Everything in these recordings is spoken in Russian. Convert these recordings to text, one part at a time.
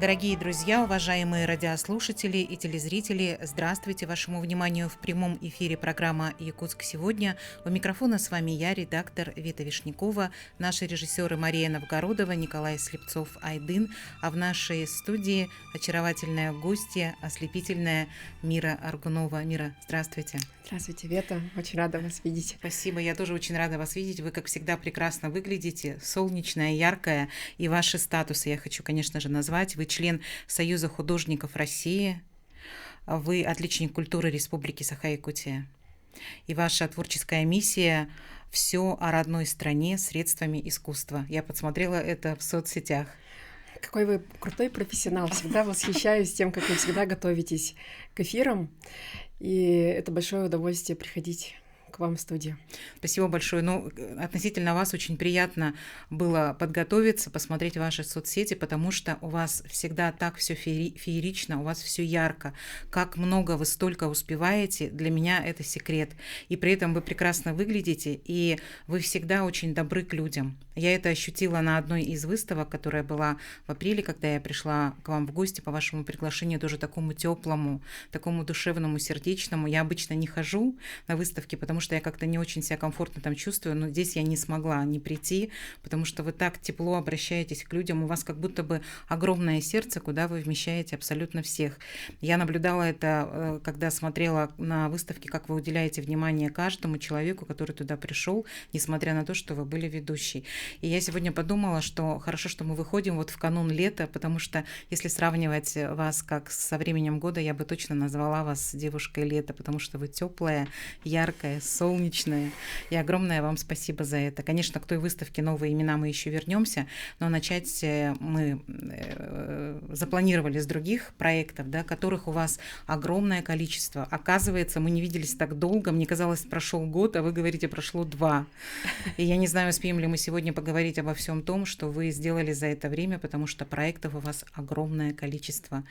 Дорогие друзья, уважаемые радиослушатели и телезрители, здравствуйте! Вашему вниманию в прямом эфире программа «Якутск сегодня». У микрофона с вами я, редактор Вита Вишнякова, наши режиссеры Мария Новгородова, Николай Слепцов-Айдын, а в нашей студии очаровательная гостья, ослепительная Мира Аргунова. Мира, здравствуйте! Здравствуйте, Вета. Очень рада вас видеть. Спасибо, я тоже очень рада вас видеть. Вы, как всегда, прекрасно выглядите, солнечная, яркая. И ваши статусы я хочу, конечно же, назвать. Вы член Союза художников России, вы отличник культуры Республики Саха-Якутия. И ваша творческая миссия «Все о родной стране средствами искусства». Я подсмотрела это в соцсетях. Какой вы крутой профессионал. Всегда восхищаюсь тем, как вы всегда готовитесь к эфирам. И это большое удовольствие приходить к вам в студию. Спасибо большое. Ну, относительно вас очень приятно было подготовиться, посмотреть ваши соцсети, потому что у вас всегда так все феерично, у вас все ярко. Как много вы столько успеваете, для меня это секрет. И при этом вы прекрасно выглядите, и вы всегда очень добры к людям. Я это ощутила на одной из выставок, которая была в апреле, когда я пришла к вам в гости по вашему приглашению, тоже такому теплому, такому душевному, сердечному. Я обычно не хожу на выставки, потому что я как-то не очень себя комфортно там чувствую, но здесь я не смогла не прийти, потому что вы так тепло обращаетесь к людям, у вас как будто бы огромное сердце, куда вы вмещаете абсолютно всех. Я наблюдала это, когда смотрела на выставке, как вы уделяете внимание каждому человеку, который туда пришел, несмотря на то, что вы были ведущей. И я сегодня подумала, что хорошо, что мы выходим вот в канун лета, потому что если сравнивать вас как со временем года, я бы точно назвала вас девушкой лета, потому что вы теплая, яркая, солнечная. И огромное вам спасибо за это. Конечно, к той выставке «Новые имена» мы еще вернемся, но начать мы запланировали с других проектов, да, которых у вас огромное количество. Оказывается, мы не виделись так долго. Мне казалось, прошел год, а вы говорите, прошло 2. И я не знаю, успеем ли мы сегодня поговорить обо всем том, что вы сделали за это время, потому что проектов у вас огромное количество.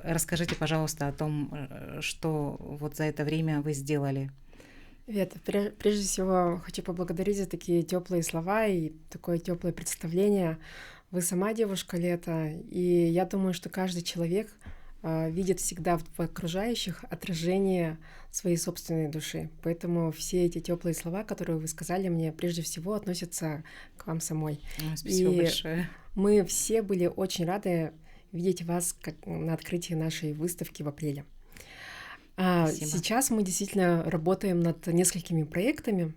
Расскажите, пожалуйста, о том, что вот за это время вы сделали. Вета, прежде всего хочу поблагодарить за такие теплые слова и такое теплое представление. Вы сама девушка лета, и я думаю, что каждый человек видит всегда в окружающих отражение своей собственной души. Поэтому все эти теплые слова, которые вы сказали мне, прежде всего относятся к вам самой. Спасибо большое. Мы все были очень рады видеть вас на открытии нашей выставки в апреле. Спасибо. Сейчас мы действительно работаем над несколькими проектами.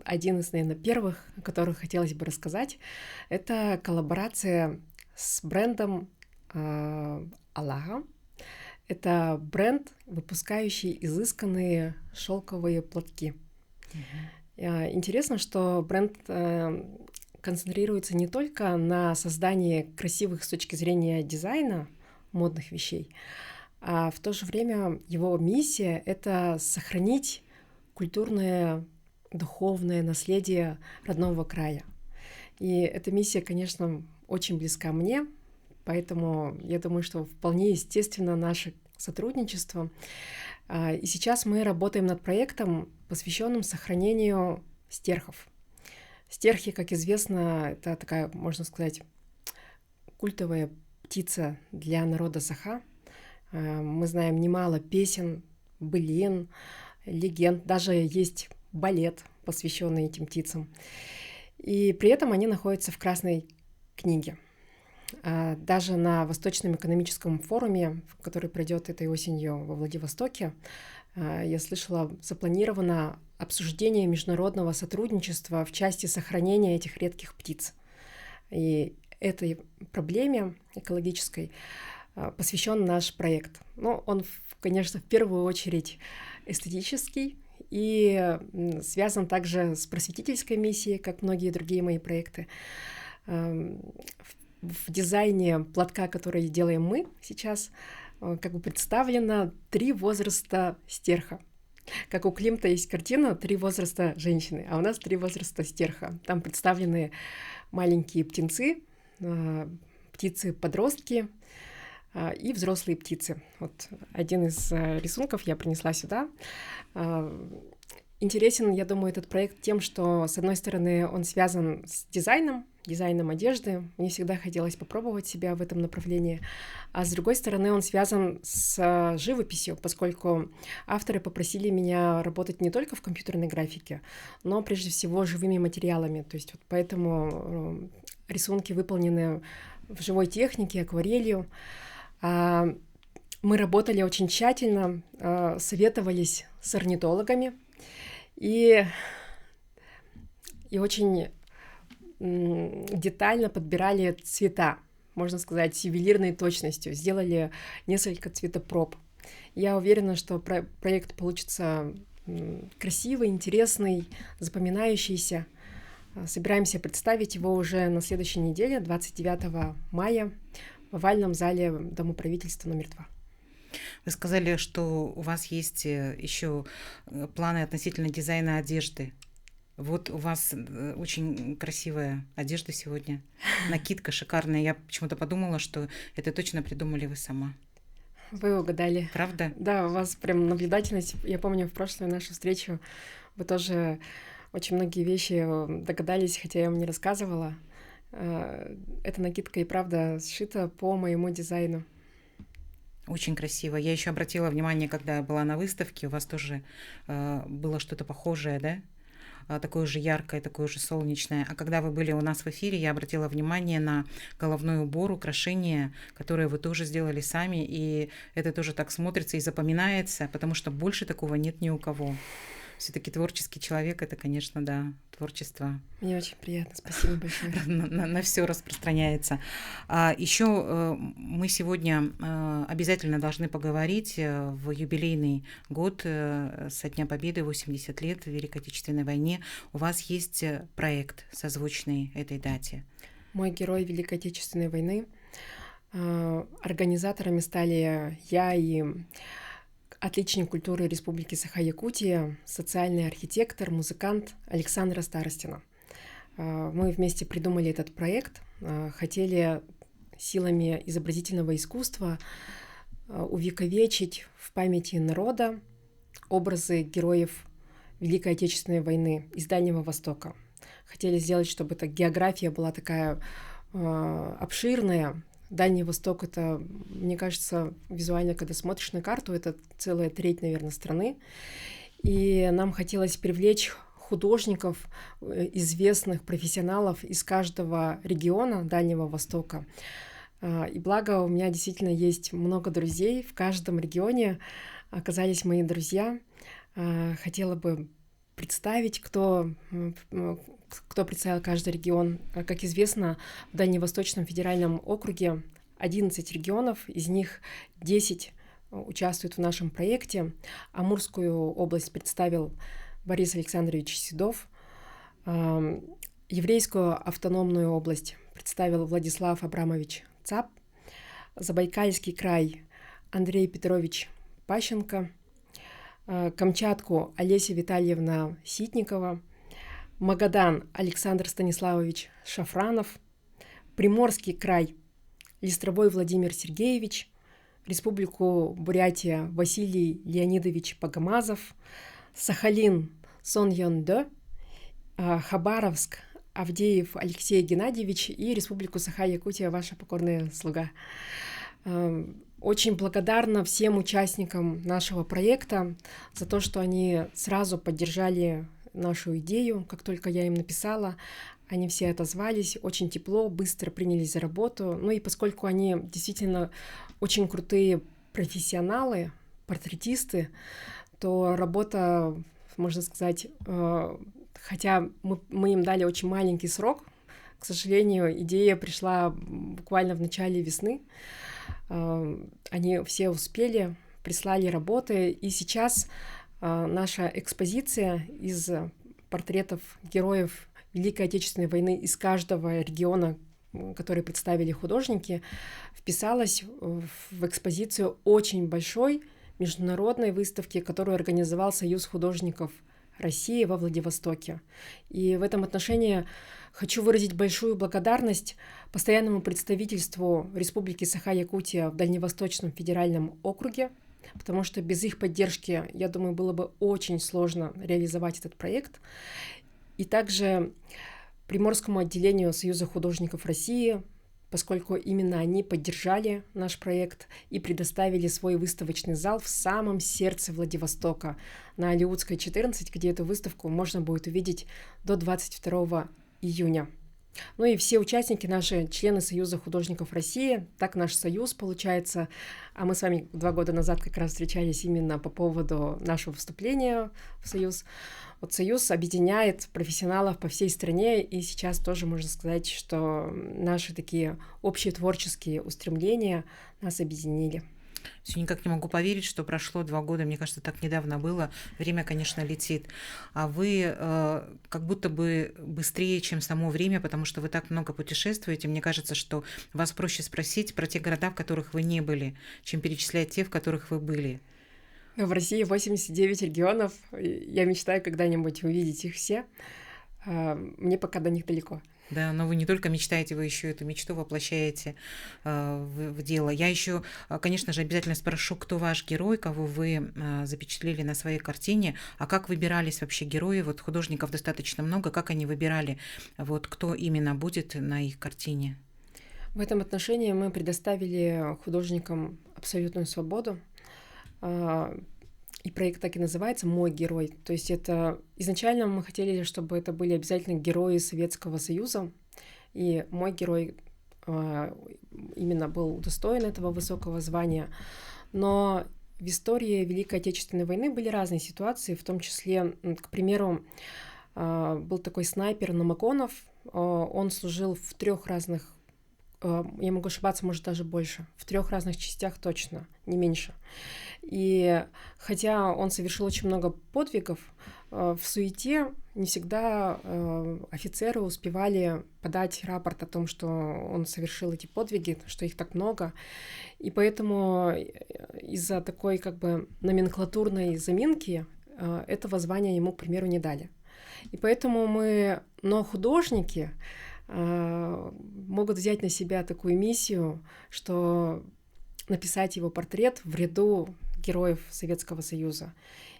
Один из, наверное, первых, о которых хотелось бы рассказать, это коллаборация с брендом Алага. Это бренд, выпускающий изысканные шелковые платки. Интересно, что бренд концентрируется не только на создании красивых с точки зрения дизайна модных вещей, а в то же время его миссия — это сохранить культурное, духовное наследие родного края. И эта миссия, конечно, очень близка мне, поэтому я думаю, что вполне естественно наше сотрудничество. И сейчас мы работаем над проектом, посвященным сохранению стерхов. Стерхи, как известно, это такая, можно сказать, культовая птица для народа Саха. Мы знаем немало песен, былин, легенд, даже есть балет, посвященный этим птицам. И при этом они находятся в Красной книге. Даже на Восточном экономическом форуме, который пройдет этой осенью во Владивостоке, я слышала, запланировано обсуждение международного сотрудничества в части сохранения этих редких птиц. И этой проблеме экологической посвящен наш проект. Но он, конечно, в первую очередь эстетический и связан также с просветительской миссией, как многие другие мои проекты. В дизайне платка, который делаем мы сейчас, как бы представлено 3 возраста стерха. Как у Климта есть картина «3 возраста женщины», а у нас 3 возраста стерха. Там представлены маленькие птенцы, птицы-подростки и взрослые птицы. Вот один из рисунков я принесла сюда. Интересен, я думаю, этот проект тем, что, с одной стороны, он связан с дизайном дизайном одежды. Мне всегда хотелось попробовать себя в этом направлении. А с другой стороны, он связан с живописью, поскольку авторы попросили меня работать не только в компьютерной графике, но прежде всего живыми материалами. То есть вот поэтому рисунки выполнены в живой технике, акварелью. Мы работали очень тщательно, советовались с орнитологами и очень детально подбирали цвета, можно сказать, с ювелирной точностью. Сделали несколько цветопроб. Я уверена, что проект получится красивый, интересный, запоминающийся. Собираемся представить его уже на следующей неделе, 29 мая, в овальном зале Дома правительства номер 2. Вы сказали, что у вас есть еще планы относительно дизайна одежды. Вот у вас очень красивая одежда сегодня, накидка шикарная. Я почему-то подумала, что это точно придумали вы сама. Вы угадали. Правда? Да, у вас прям наблюдательность. Я помню, в прошлую нашу встречу вы тоже очень многие вещи догадались, хотя я вам не рассказывала. Эта накидка и правда сшита по моему дизайну. Очень красиво. Я еще обратила внимание, когда я была на выставке, у вас тоже было что-то похожее, да? Такое же яркое, такое же солнечное. А когда вы были у нас в эфире, я обратила внимание на головной убор, украшения, которые вы тоже сделали сами, и это тоже так смотрится и запоминается, потому что больше такого нет ни у кого. Все-таки творческий человек, это, конечно, да, творчество. Мне очень приятно, спасибо большое. На все распространяется. Еще мы сегодня обязательно должны поговорить в юбилейный год со Дня Победы, 80 лет в Великой Отечественной войне. У вас есть проект, созвучный этой дате. Мой герой Великой Отечественной войны. Организаторами стали я и отличник культуры Республики Саха-Якутия, социальный архитектор, музыкант Александра Старостина. Мы вместе придумали этот проект, хотели силами изобразительного искусства увековечить в памяти народа образы героев Великой Отечественной войны из Дальнего Востока. Хотели сделать, чтобы эта география была такая обширная. Дальний Восток — это, мне кажется, визуально, когда смотришь на карту, это целая треть, наверное, страны. И нам хотелось привлечь художников, известных профессионалов из каждого региона Дальнего Востока. И благо у меня действительно есть много друзей. В каждом регионе оказались мои друзья. Хотела бы представить, кто представил каждый регион. Как известно, в Дальневосточном федеральном округе 11 регионов, из них 10 участвуют в нашем проекте. Амурскую область представил Борис Александрович Седов. Еврейскую автономную область представил Владислав Абрамович Цап. Забайкальский край Андрей Петрович Пащенко. Камчатку Олеся Витальевна Ситникова. Магадан Александр Станиславович Шафранов, Приморский край Листровой Владимир Сергеевич, Республику Бурятия Василий Леонидович Погомазов, Сахалин Сон Йон Дэ, Хабаровск Авдеев Алексей Геннадьевич и Республику Саха-Якутия ваша покорная слуга. Очень благодарна всем участникам нашего проекта за то, что они сразу поддержали нашу идею. Как только я им написала, они все отозвались очень тепло, быстро принялись за работу. Ну и поскольку они действительно очень крутые профессионалы, портретисты, то работа, можно сказать, хотя мы им дали очень маленький срок, к сожалению, идея пришла буквально в начале весны. Они все успели, прислали работы, и сейчас наша экспозиция из портретов героев Великой Отечественной войны из каждого региона, которые представили художники, вписалась в экспозицию очень большой международной выставки, которую организовал Союз художников России во Владивостоке. И в этом отношении хочу выразить большую благодарность постоянному представительству Республики Саха-Якутия в Дальневосточном федеральном округе, потому что без их поддержки, я думаю, было бы очень сложно реализовать этот проект. И также Приморскому отделению Союза художников России, поскольку именно они поддержали наш проект и предоставили свой выставочный зал в самом сердце Владивостока, на Алиутской, 14, где эту выставку можно будет увидеть до 22 июня. Ну и все участники, наши члены Союза художников России, так наш союз получается, а мы с вами 2 года назад как раз встречались именно по поводу нашего вступления в союз. Вот союз объединяет профессионалов по всей стране, и сейчас тоже можно сказать, что наши такие общие творческие устремления нас объединили. Все никак не могу поверить, что прошло 2 года. Мне кажется, так недавно было. Время, конечно, летит. А вы как будто бы быстрее, чем само время, потому что вы так много путешествуете. Мне кажется, что вас проще спросить про те города, в которых вы не были, чем перечислять те, в которых вы были. В России 89 регионов. Я мечтаю когда-нибудь увидеть их все. Мне пока до них далеко. Да, но вы не только мечтаете, вы еще эту мечту воплощаете в дело. Я еще, конечно же, обязательно спрошу, кто ваш герой, кого вы запечатлели на своей картине, а как выбирались вообще герои? Вот художников достаточно много, как они выбирали, вот кто именно будет на их картине? В этом отношении мы предоставили художникам абсолютную свободу. И проект так и называется «Мой герой». То есть это изначально мы хотели, чтобы это были обязательно герои Советского Союза. И мой герой именно был удостоен этого высокого звания. Но в истории Великой Отечественной войны были разные ситуации, в том числе, к примеру, был такой снайпер Намаконов. Он служил в 3 разных, я могу ошибаться, может, даже больше, в 3 разных частях точно, не меньше. И хотя он совершил очень много подвигов, в суете не всегда офицеры успевали подать рапорт о том, что он совершил эти подвиги, что их так много. И поэтому из-за такой как бы номенклатурной заминки этого звания ему, к примеру, не дали. И поэтому но художники могут взять на себя такую миссию, что написать его портрет в ряду героев Советского Союза.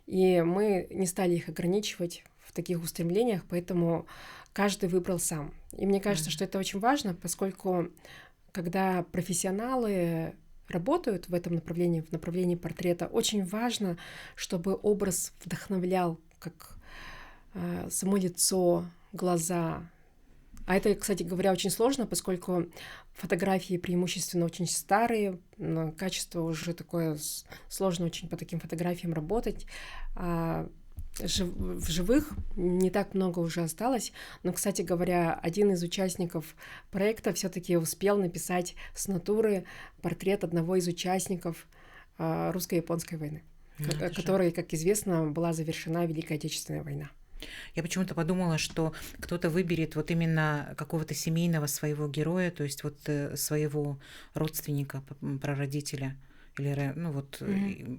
И мы не стали их ограничивать в таких устремлениях, поэтому каждый выбрал сам. И мне кажется, что это очень важно, поскольку когда профессионалы работают в этом направлении, в направлении портрета, очень важно, чтобы образ вдохновлял, как само лицо, глаза. А это, кстати говоря, очень сложно, поскольку фотографии преимущественно очень старые, качество уже такое, сложно очень по таким фотографиям работать. В живых не так много уже осталось, но, кстати говоря, один из участников проекта все-таки успел написать с натуры портрет одного из участников русско-японской войны, которой, как известно, была завершена Великая Отечественная война. Я почему-то подумала, что кто-то выберет вот именно какого-то семейного своего героя, то есть вот своего родственника, прародителя, или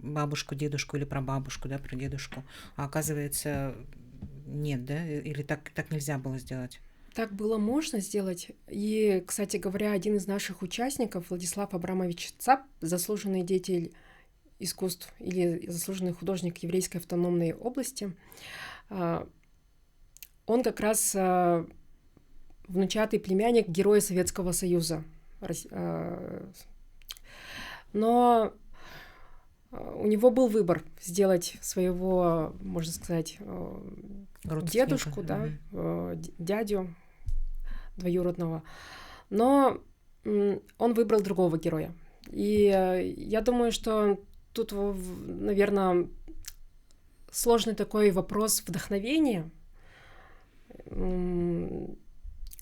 бабушку, дедушку или прабабушку, да, прадедушку. А оказывается, нет, да? Или так нельзя было сделать? Так было можно сделать. И, кстати говоря, один из наших участников, Владислав Абрамович Цап, заслуженный деятель искусств или заслуженный художник Еврейской автономной области, он как раз внучатый племянник героя Советского Союза. Но у него был выбор сделать своего, можно сказать, дедушку, да, дядю двоюродного. Но он выбрал другого героя. И я думаю, что тут, наверное, сложный такой вопрос вдохновения.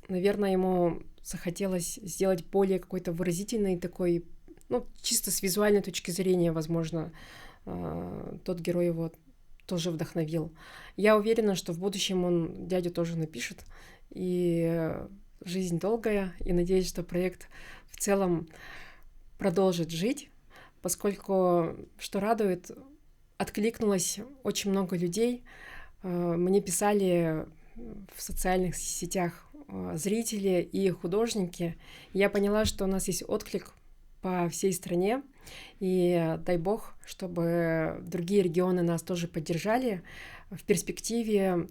Наверное, ему захотелось сделать более какой-то выразительный такой, чисто с визуальной точки зрения, возможно, тот герой его тоже вдохновил. Я уверена, что в будущем он дядю тоже напишет. И жизнь долгая, и надеюсь, что проект в целом продолжит жить, поскольку, что радует, откликнулось очень много людей. Мне писали в социальных сетях зрители и художники. Я поняла, что у нас есть отклик по всей стране, и дай бог, чтобы другие регионы нас тоже поддержали. В перспективе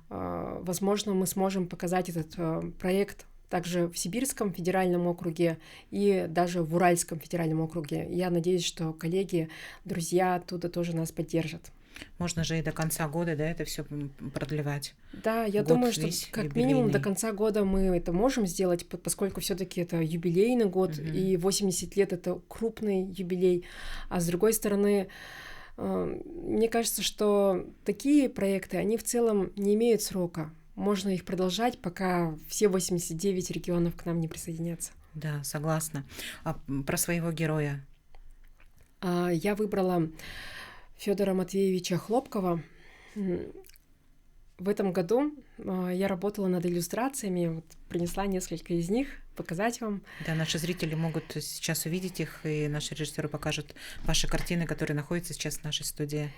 Возможно, мы сможем показать этот проект также в Сибирском федеральном округе и даже в Уральском федеральном округе. Я надеюсь, что коллеги, друзья оттуда тоже нас поддержат. Можно же и до конца года, да, это все продлевать. Да, я Год думаю, что весь как минимум до юбилейный. конца года мы это можем сделать, поскольку все-таки это юбилейный год, и 80 лет это крупный юбилей. А с другой стороны, мне кажется, что такие проекты, они в целом не имеют срока. Можно их продолжать, пока все 89 регионов к нам не присоединятся. Да, согласна. А про своего героя? Я выбрала Федора Матвеевича Хлопкова. В этом году я работала над иллюстрациями, вот, принесла несколько из них показать вам. Да, наши зрители могут сейчас увидеть их, и наши режиссеры покажут ваши картины, которые находятся сейчас в нашей студии.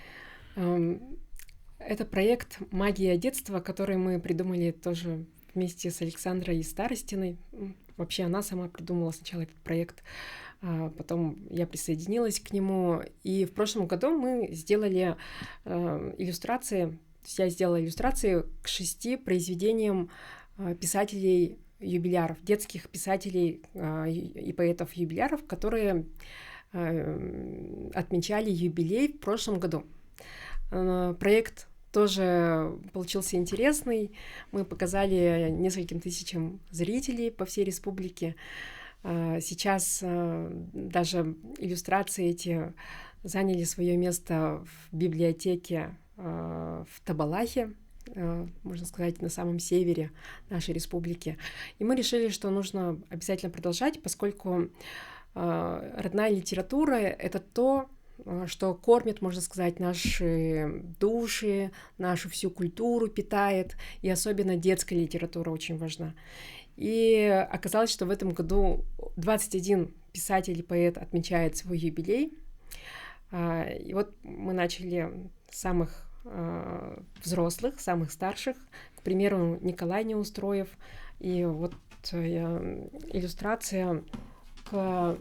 Это проект «Магия детства», который мы придумали тоже вместе с Александрой Старостиной. Вообще она сама придумала сначала этот проект, потом я присоединилась к нему. И в прошлом году мы сделали иллюстрации, то есть я сделала иллюстрации к 6 произведениям писателей-юбиляров, детских писателей и поэтов-юбиляров, которые отмечали юбилей в прошлом году. Проект тоже получился интересный. Мы показали нескольким тысячам зрителей по всей республике. Сейчас даже иллюстрации эти заняли свое место в библиотеке в Табалахе, можно сказать, на самом севере нашей республики. И мы решили, что нужно обязательно продолжать, поскольку родная литература — это то, что кормит, можно сказать, наши души, нашу всю культуру питает, и особенно детская литература очень важна. И оказалось, что в этом году 21 писатель и поэт отмечает свой юбилей. И вот мы начали с самых взрослых, самых старших, к примеру, Николай Неустроев. И вот иллюстрация к...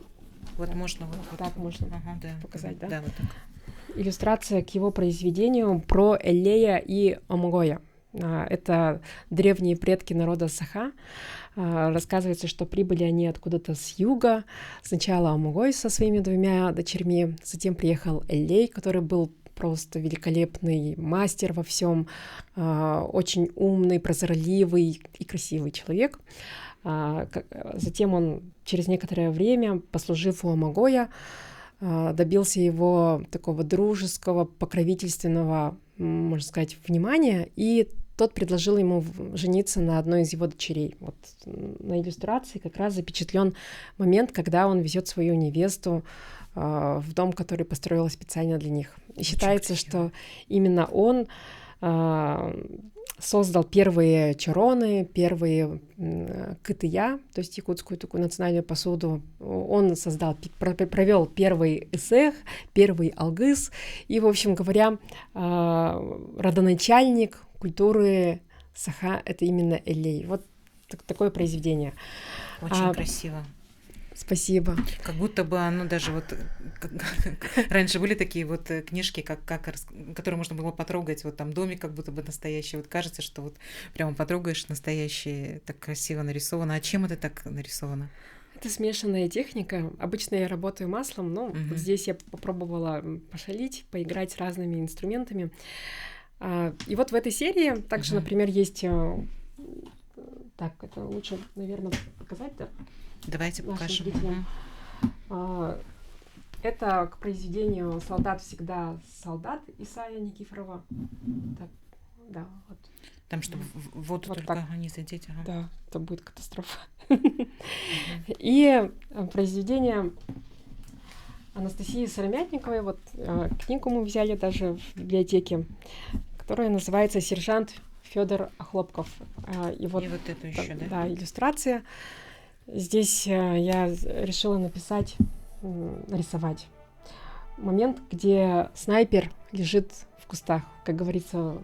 Вот можно вот так можно да, показать, да? Да, вот так. Иллюстрация к его произведению про Элея и Омогоя. Это древние предки народа Саха. Рассказывается, что прибыли они откуда-то с юга. Сначала Омогой со своими 2 дочерьми, затем приехал Элей, который был просто великолепный мастер во всем, очень умный, прозорливый и красивый человек. Затем он через некоторое время, послужив у Омогоя, добился его такого дружеского, покровительственного, можно сказать, внимания, и тот предложил ему жениться на одной из его дочерей. Вот на иллюстрации как раз запечатлен момент, когда он везет свою невесту в дом, который построил специально для них. И считается, что именно он создал первые чароны, первые кытыя, то есть якутскую такую национальную посуду. Он провел первый эсэх, первый алгыс. И, в общем говоря, родоначальник культуры Саха — это именно Элей. Вот такое произведение. Очень красиво. Спасибо. Как будто бы оно даже вот... Раньше были такие вот книжки, которые можно было потрогать, вот там домик как будто бы настоящий. Вот кажется, что вот прямо потрогаешь настоящий, так красиво нарисовано. А чем это так нарисовано? Это смешанная техника. Обычно я работаю маслом, но вот здесь я попробовала пошалить, поиграть с разными инструментами. И вот в этой серии также, например, есть... Так, это лучше, наверное, показать, да? Давайте покажем. Это к произведению «Солдат всегда солдат» Исаия Никифорова. Так, да, вот. Там, чтобы в воду вот только так. не задеть. Ага. Да, это будет катастрофа. И произведение Анастасии Сыромятниковой, вот книгу мы взяли даже в библиотеке, которая называется «Сержант Федор Хлопков». И вот эту еще, да? Да, иллюстрация. Здесь я решила нарисовать момент, где снайпер лежит в кустах. Как говорится,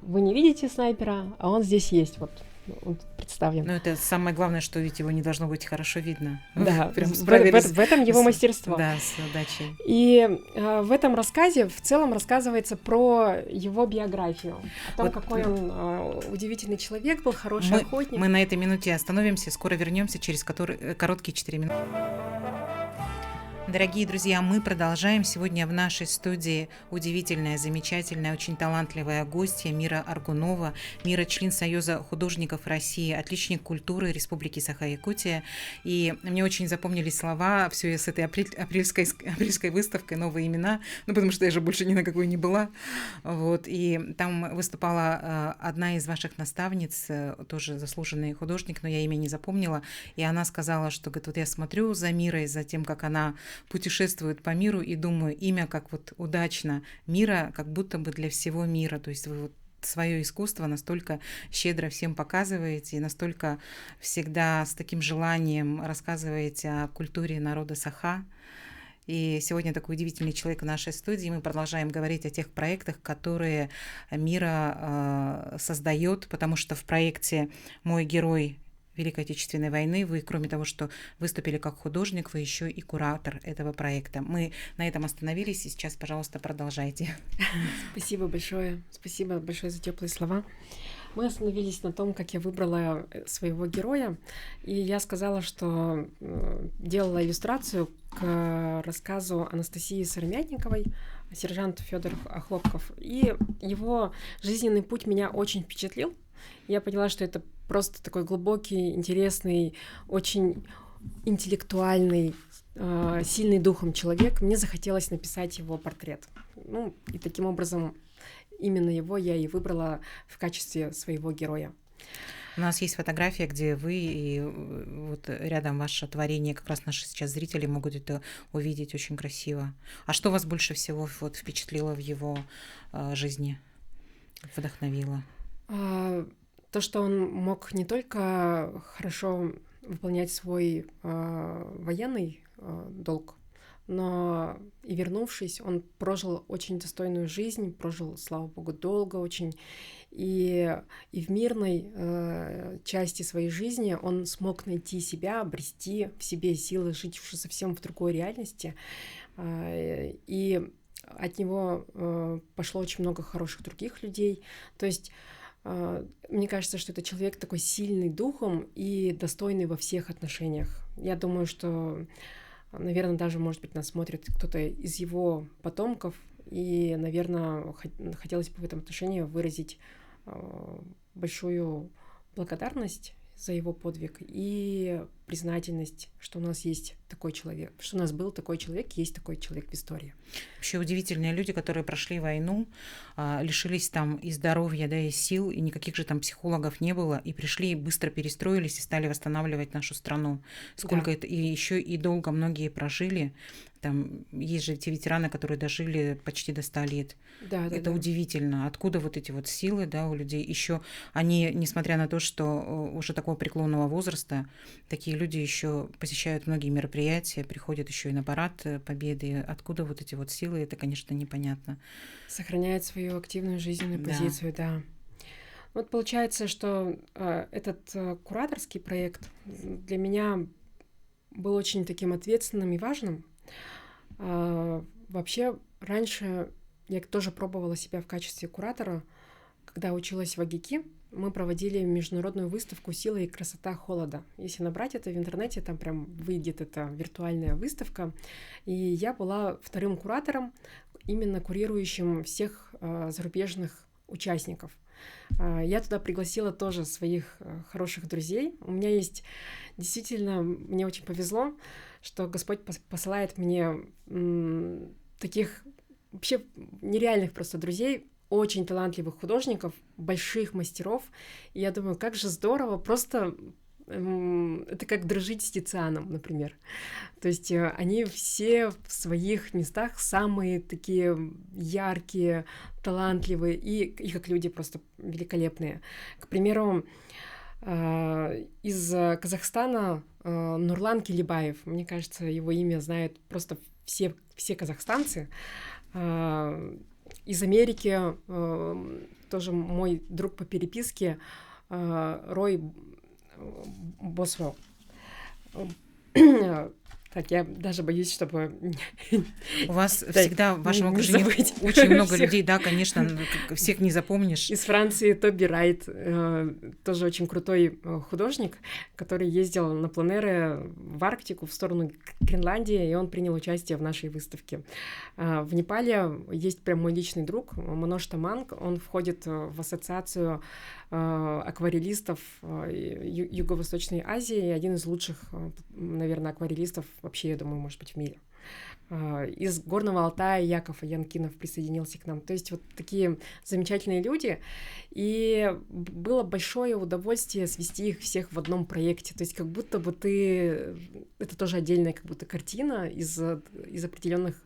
вы не видите снайпера, а он здесь есть. Вот он представлен. Но это самое главное, что ведь его не должно быть хорошо видно. Да, Прям в этом его мастерство. Да, с удачей. И в этом рассказе в целом рассказывается про его биографию, о том, какой он удивительный человек был, хороший охотник. Мы на этой минуте остановимся, скоро вернемся через короткие 4 минуты. Дорогие друзья, мы продолжаем. Сегодня в нашей студии удивительная, замечательная, очень талантливая гостья Мира Аргунова. Мира – член Союза художников России, отличник культуры Республики Саха-Якутия. И мне очень запомнились слова все с этой апрельской выставкой «Новые имена», потому что я же больше ни на какой не была. Вот. И там выступала одна из ваших наставниц, тоже заслуженный художник, но я имя не запомнила. И она сказала, что, говорит, вот я смотрю за Мирой, за тем, как она путешествует по миру, и думаю, имя как вот удачно, Мира как будто бы для всего мира. То есть вы вот свое искусство настолько щедро всем показываете и настолько всегда с таким желанием рассказываете о культуре народа Саха. И сегодня такой удивительный человек в нашей студии. Мы продолжаем говорить о тех проектах, которые Мира создает, потому что в проекте «Мой герой Великой Отечественной войны» вы, кроме того, что выступили как художник, вы еще и куратор этого проекта. Мы на этом остановились, и сейчас, пожалуйста, продолжайте. Спасибо большое за теплые слова. Мы остановились на том, как я выбрала своего героя, и я сказала, что делала иллюстрацию к рассказу Анастасии Сыромятниковой, сержант Федор Хлопков, и его жизненный путь меня очень впечатлил. Я поняла, что это просто такой глубокий, интересный, очень интеллектуальный, сильный духом человек. Мне захотелось написать его портрет. Ну, и таким образом именно его я и выбрала в качестве своего героя. У нас есть фотография, где вы, и вот рядом ваше творение, как раз наши сейчас зрители могут это увидеть, очень красиво. А что вас больше всего вот впечатлило в его жизни, вдохновило? То, что он мог не только хорошо выполнять свой военный долг, но и вернувшись, он прожил очень достойную жизнь, прожил, слава богу, долго очень, и в мирной части своей жизни он смог найти себя, обрести в себе силы жить уже совсем в другой реальности, и от него пошло очень много хороших других людей, то есть мне кажется, что это человек такой сильный духом и достойный во всех отношениях. Я думаю, что, наверное, даже, может быть, нас смотрит кто-то из его потомков, и, наверное, хотелось бы в этом отношении выразить большую благодарность за его подвиг и признательность, что у нас есть такой человек, что у нас был такой человек, есть такой человек в истории. Вообще удивительные люди, которые прошли войну, лишились там и здоровья, да, и сил, и никаких же там психологов не было, и пришли, быстро перестроились и стали восстанавливать нашу страну. Сколько это, и еще и долго многие прожили. Там есть же те ветераны, которые дожили почти до 100 лет. Да, это удивительно. Откуда вот эти вот силы, да, у людей? Еще они, несмотря на то, что уже такого преклонного возраста, такие люди еще посещают многие мероприятия, приходят еще и на парад Победы. Откуда вот эти вот силы? Это, конечно, непонятно. Сохраняет свою активную жизненную позицию, да. Вот получается, что этот кураторский проект для меня был очень таким ответственным и важным. Вообще, раньше я тоже пробовала себя в качестве куратора. Когда училась в АГИКи, мы проводили международную выставку «Сила и красота холода». Если набрать это в интернете, там прям выйдет эта виртуальная выставка. И я была вторым куратором, именно курирующим всех зарубежных участников. Я туда пригласила тоже своих хороших друзей. У меня есть действительно, мне очень повезло, что Господь посылает мне таких вообще нереальных просто друзей, очень талантливых художников, больших мастеров. И я думаю, как же здорово, просто это как дружить с Тицианом, например. То есть они все в своих местах самые такие яркие, талантливые и как люди просто великолепные. К примеру, из Казахстана Нурлан Келебаев, мне кажется, его имя знают просто все казахстанцы. Из Америки тоже мой друг по переписке Рой Босвелл. Так, я даже боюсь, чтобы... У вас всегда в вашем окружении очень много людей, да, конечно, всех не запомнишь. Из Франции Тоби Райт, тоже очень крутой художник, который ездил на пленэры в Арктику, в сторону Гренландии, и он принял участие в нашей выставке. В Непале есть прям мой личный друг, Манош Таманг, он входит в ассоциацию акварелистов Юго-Восточной Азии, и один из лучших, наверное, акварелистов вообще, я думаю, может быть, в мире. Из Горного Алтая Яков Янкинов присоединился к нам. То есть вот такие замечательные люди. И было большое удовольствие свести их всех в одном проекте. То есть как будто бы ты... Это тоже отдельная как будто картина из определенных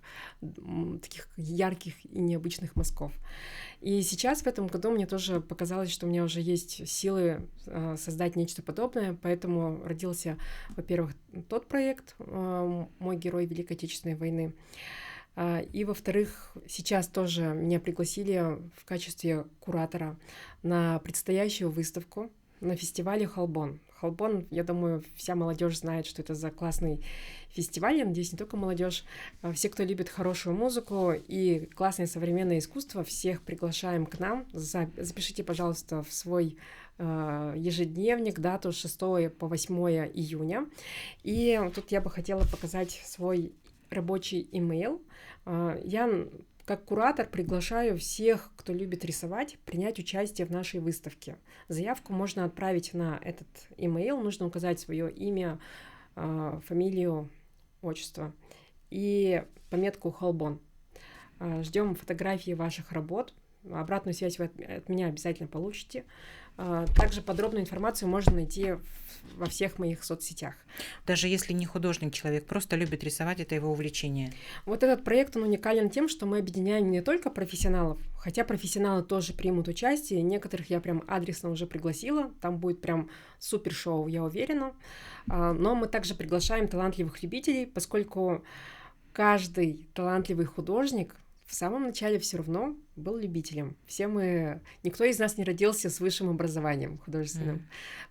таких ярких и необычных мазков. И сейчас в этом году мне тоже показалось, что у меня уже есть силы создать нечто подобное, поэтому родился, во-первых, тот проект «Мой герой Великой Отечественной войны», и, во-вторых, сейчас тоже меня пригласили в качестве куратора на предстоящую выставку на фестивале «Холбон». «Холбон», я думаю, вся молодежь знает, что это за классный фестиваль. Я надеюсь, не только молодежь. Все, кто любит хорошую музыку и классное современное искусство, всех приглашаем к нам. Запишите, пожалуйста, в свой ежедневник дату с 6 по 8 июня. И тут я бы хотела показать свой рабочий имейл. Я как куратор приглашаю всех, кто любит рисовать, принять участие в нашей выставке. Заявку можно отправить на этот имейл, нужно указать свое имя, фамилию, отчество и пометку «Холбон». Ждем фотографии ваших работ. Обратную связь вы от меня обязательно получите. Также подробную информацию можно найти во всех моих соцсетях. Даже если не художник человек, просто любит рисовать, это его увлечение. Вот этот проект, он уникален тем, что мы объединяем не только профессионалов, хотя профессионалы тоже примут участие, некоторых я прям адресно уже пригласила, там будет прям супер шоу, я уверена, но мы также приглашаем талантливых любителей, поскольку каждый талантливый художник в самом начале все равно был любителем. Никто из нас не родился с высшим образованием художественным.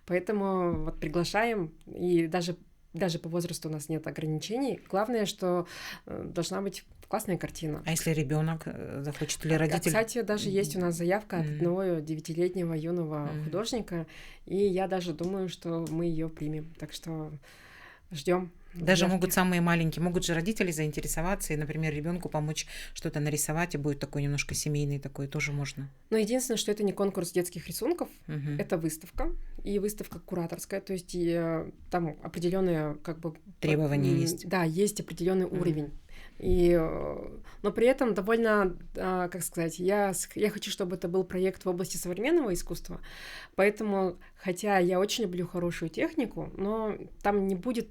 Поэтому вот приглашаем, и даже по возрасту у нас нет ограничений. Главное, что должна быть классная картина. А если ребенок захочет или родитель? Кстати, даже есть у нас заявка от одного 9-летнего юного художника, и я даже думаю, что мы ее примем. Так что ждем. Даже могут самые маленькие, могут же родители заинтересоваться и, например, ребенку помочь что-то нарисовать, и будет такой немножко семейный, такой тоже можно. Но единственное, что это не конкурс детских рисунков, это выставка, и выставка кураторская, то есть там определенные как бы требования есть. Да, есть определенный уровень. Но при этом довольно, как сказать, я хочу, чтобы это был проект в области современного искусства, поэтому, хотя я очень люблю хорошую технику, но там не будет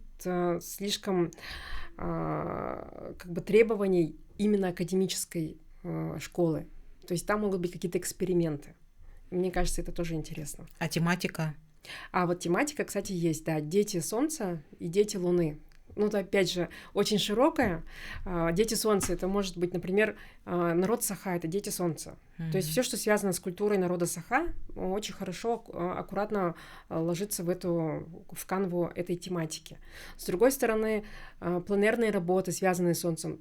слишком как бы требований именно академической школы, то есть там могут быть какие-то эксперименты. Мне кажется, это тоже интересно. А тематика? Вот тематика, кстати, есть, да, дети Солнца и дети Луны. Ну, это, опять же, очень широкая. Дети Солнца — это может быть, например, народ Саха — это дети Солнца. То есть все, что связано с культурой народа Саха, очень хорошо, аккуратно ложится в канву этой тематики. С другой стороны, пленэрные работы, связанные с Солнцем,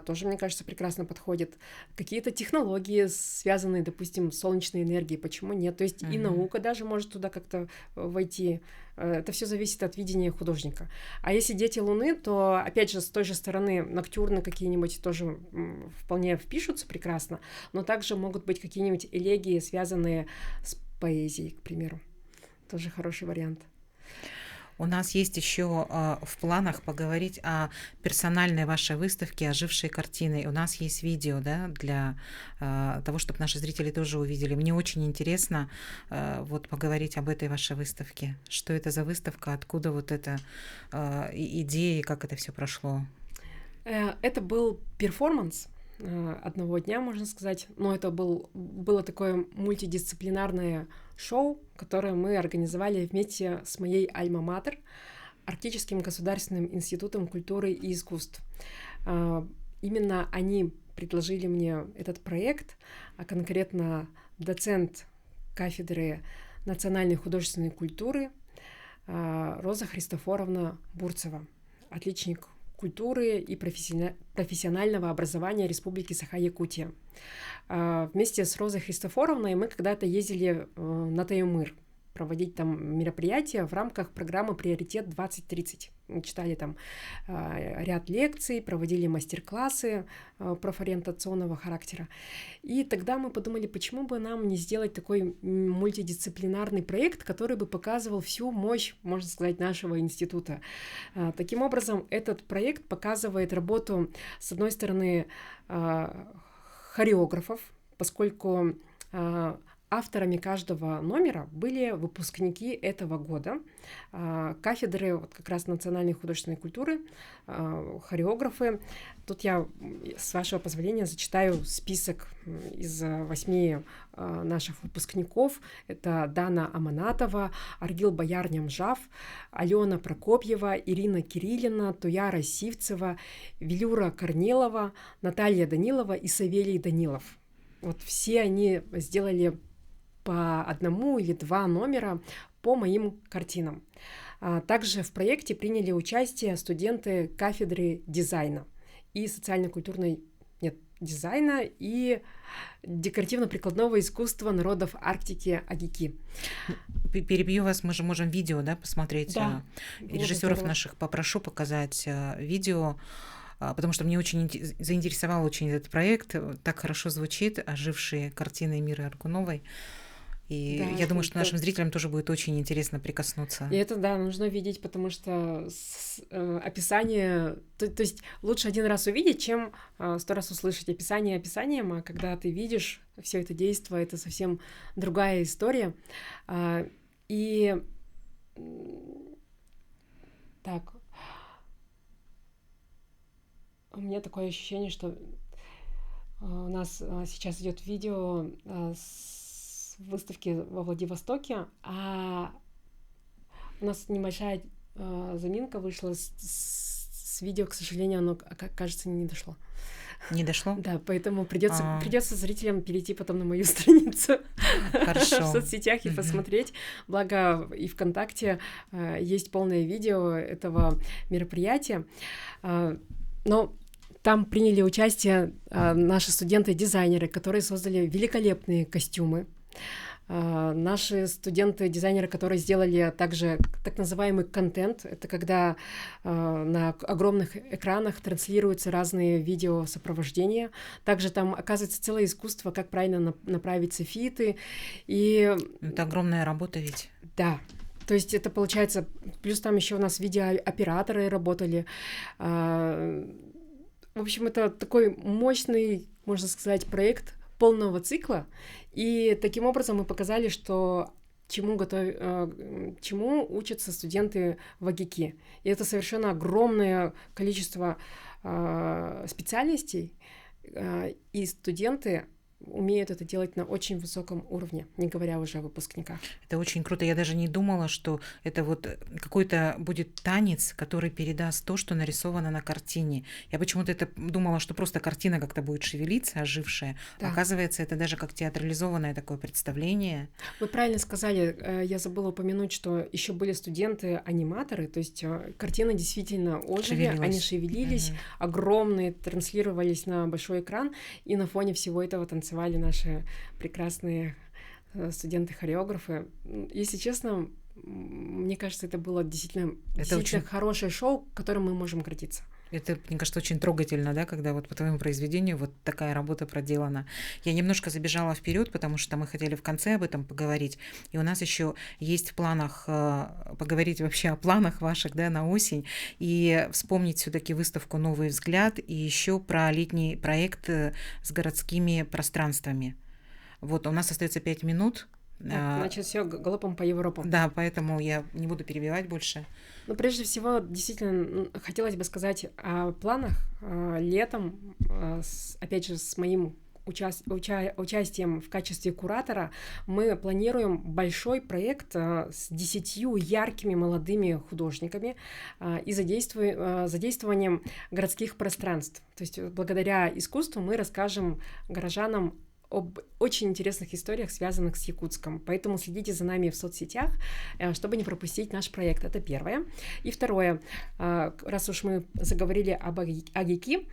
тоже, мне кажется, прекрасно подходит. Какие-то технологии, связанные, допустим, с солнечной энергией, почему нет? То есть и наука даже может туда как-то войти. Это все зависит от видения художника. А если дети Луны, то, опять же, с той же стороны ноктюрны какие-нибудь тоже вполне впишутся прекрасно, но также могут быть какие-нибудь элегии, связанные с поэзией, к примеру. Тоже хороший вариант. У нас есть еще в планах поговорить о персональной вашей выставке «Ожившие картины». У нас есть видео, да, для того, чтобы наши зрители тоже увидели. Мне очень интересно вот поговорить об этой вашей выставке. Что это за выставка, откуда вот эта идея, как это все прошло? Это был перформанс одного дня, можно сказать, но это было такое мультидисциплинарное шоу, которое мы организовали вместе с моей альма-матер, Арктическим государственным институтом культуры и искусств. Именно они предложили мне этот проект, а конкретно доцент кафедры национальной художественной культуры Роза Христофоровна Бурцева, отличник культуры и профессионального образования Республики Саха-Якутия. Вместе с Розой Христофоровной мы когда-то ездили на Таймыр проводить там мероприятия в рамках программы «Приоритет-2030». Мы читали там ряд лекций, проводили мастер-классы профориентационного характера. И тогда мы подумали, почему бы нам не сделать такой мультидисциплинарный проект, который бы показывал всю мощь, можно сказать, нашего института. Таким образом, этот проект показывает работу, с одной стороны, хореографов, поскольку авторами каждого номера были выпускники этого года, кафедры вот как раз национальной художественной культуры, хореографы. Тут я, с вашего позволения, зачитаю список из 8 наших выпускников. Это Дана Аманатова, Аргил Боярнямжав, Алена Прокопьева, Ирина Кириллина, Туяра Сивцева, Велюра Корнилова, Наталья Данилова и Савелий Данилов. Вот все они сделали по 1 или 2 номера по моим картинам. Также в проекте приняли участие студенты кафедры дизайна и дизайна и декоративно-прикладного искусства народов Арктики Агики. Перебью вас, мы же можем видео, да, посмотреть. Да. Режиссеров наших попрошу показать видео, потому что мне очень заинтересовал этот проект. Так хорошо звучит, ожившие картины Миры Аргуновой. И да, я думаю, что нашим зрителям тоже будет очень интересно прикоснуться. И это, да, нужно видеть, потому что описание... То есть лучше 1 раз увидеть, чем 100 раз услышать описание описанием, а когда ты видишь все это действие, это совсем другая история. И так... У меня такое ощущение, что у нас сейчас идет видео с выставки во Владивостоке, а у нас небольшая заминка вышла с видео, к сожалению, оно, кажется, не дошло. Не дошло? Да, поэтому придется зрителям перейти потом на мою страницу в соцсетях и посмотреть. Благо и ВКонтакте есть полное видео этого мероприятия. Но там приняли участие наши студенты-дизайнеры, которые создали великолепные костюмы. Наши студенты-дизайнеры, которые сделали также так называемый контент, это когда на огромных экранах транслируются разные видеосопровождения. Также там оказывается целое искусство, как правильно направить софиты. И... Это огромная работа ведь. Да. То есть это получается... Плюс там еще у нас видеооператоры работали. В общем, это такой мощный, можно сказать, проект полного цикла, и таким образом мы показали, что чему учатся студенты в АГИКе. И это совершенно огромное количество специальностей, и студенты умеют это делать на очень высоком уровне, не говоря уже о выпускниках. Это очень круто. Я даже не думала, что это вот какой-то будет танец, который передаст то, что нарисовано на картине. Я почему-то думала, что просто картина как-то будет шевелиться, ожившая. Да. Оказывается, это даже как театрализованное такое представление. Вы правильно сказали. Я забыла упомянуть, что еще были студенты-аниматоры, то есть картины действительно ожили, они шевелились, огромные, транслировались на большой экран, и на фоне всего этого танцевали наши прекрасные студенты-хореографы. Если честно, мне кажется, это было действительно очень хорошее шоу, которым мы можем гордиться. Это, мне кажется, очень трогательно, да, когда вот по твоему произведению вот такая работа проделана. Я немножко забежала вперед, потому что мы хотели в конце об этом поговорить, и у нас еще есть в планах поговорить вообще о планах ваших, да, на осень, и вспомнить все-таки выставку «Новый взгляд» и еще про летний проект с городскими пространствами. Вот, у нас остается 5 минут. Значит, все галопом по Европам. Да, поэтому я не буду перебивать больше. Но прежде всего, действительно, хотелось бы сказать о планах. Летом, опять же, с моим участием в качестве куратора, мы планируем большой проект с 10 яркими молодыми художниками и задействованием городских пространств. То есть благодаря искусству мы расскажем горожанам об очень интересных историях, связанных с Якутском. Поэтому следите за нами в соцсетях, чтобы не пропустить наш проект. Это первое. И второе, раз уж мы заговорили об Агики,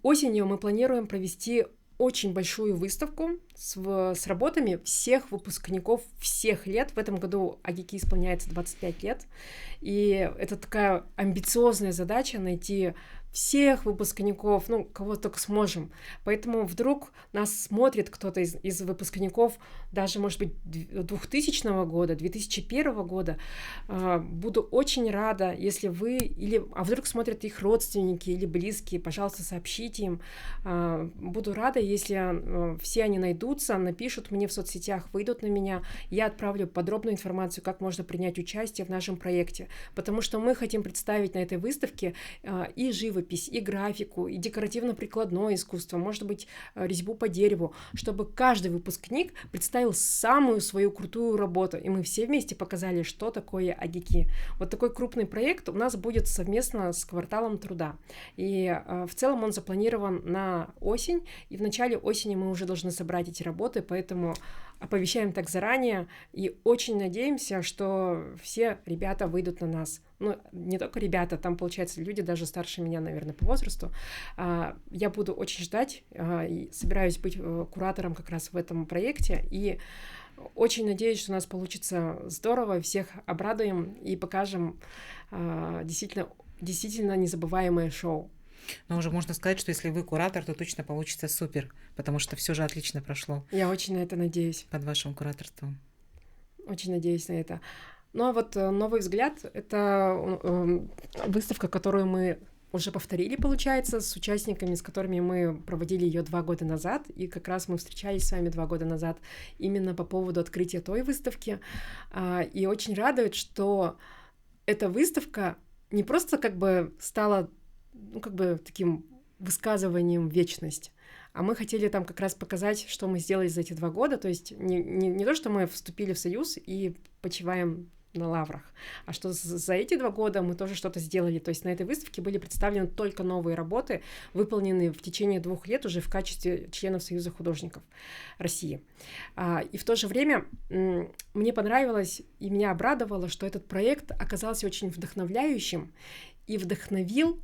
осенью мы планируем провести очень большую выставку с работами всех выпускников всех лет. В этом году Агики исполняется 25 лет. И это такая амбициозная задача — найти всех выпускников, кого только сможем. Поэтому вдруг нас смотрит кто-то из выпускников, даже, может быть, 2000 года, 2001 года. Буду очень рада, если вы, а вдруг смотрят их родственники или близкие, пожалуйста, сообщите им. Буду рада, если все они найдутся, напишут мне в соцсетях, выйдут на меня. Я отправлю подробную информацию, как можно принять участие в нашем проекте, потому что мы хотим представить на этой выставке и живопись, и графику, и декоративно-прикладное искусство, может быть, резьбу по дереву, чтобы каждый выпускник представил самую свою крутую работу, и мы все вместе показали, что такое Агики. Вот такой крупный проект у нас будет совместно с Кварталом труда. И в целом он запланирован на осень, и в начале осени мы уже должны собрать эти работы, поэтому оповещаем так заранее и очень надеемся, что все ребята выйдут на нас. Не только ребята, там, получается, люди даже старше меня, наверное, по возрасту. Я буду очень ждать, и собираюсь быть куратором как раз в этом проекте, и очень надеюсь, что у нас получится здорово, всех обрадуем и покажем действительно незабываемое шоу. Но уже можно сказать, что если вы куратор, то точно получится супер, потому что все же отлично прошло. Я очень на это надеюсь. Под вашим кураторством. Очень надеюсь на это. Ну а вот «Новый взгляд» — это выставка, которую мы уже повторили, получается, с участниками, с которыми мы проводили ее 2 года назад, и как раз мы встречались с вами 2 года назад именно по поводу открытия той выставки. И очень радует, что эта выставка не просто стала таким высказыванием вечность, а мы хотели там как раз показать, что мы сделали за эти 2 года, то есть не то, что мы вступили в союз и почиваем на лаврах, а что за эти 2 года мы тоже что-то сделали. То есть на этой выставке были представлены только новые работы, выполненные в течение 2 лет уже в качестве членов Союза художников России. И в то же время мне понравилось и меня обрадовало, что этот проект оказался очень вдохновляющим и вдохновил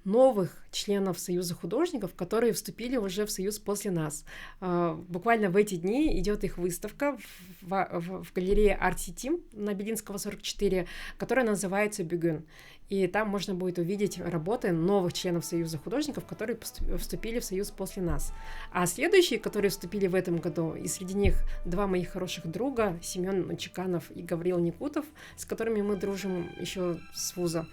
новых членов Союза художников, которые вступили уже в Союз после нас. Буквально в эти дни идет их выставка в галерее Art City на Белинского 44, которая называется «Бюгün». И там можно будет увидеть работы новых членов Союза художников, которые вступили в Союз после нас. А следующие, которые вступили в этом году, и среди них 2 моих хороших друга, Семен Чеканов и Гаврил Никутов, с которыми мы дружим еще с вуза,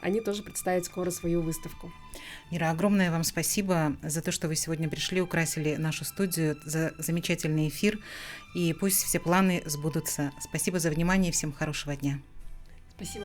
они тоже представят скоро свою выставку. Ира, огромное вам спасибо за то, что вы сегодня пришли, украсили нашу студию, за замечательный эфир, и пусть все планы сбудутся. Спасибо за внимание и всем хорошего дня. Спасибо.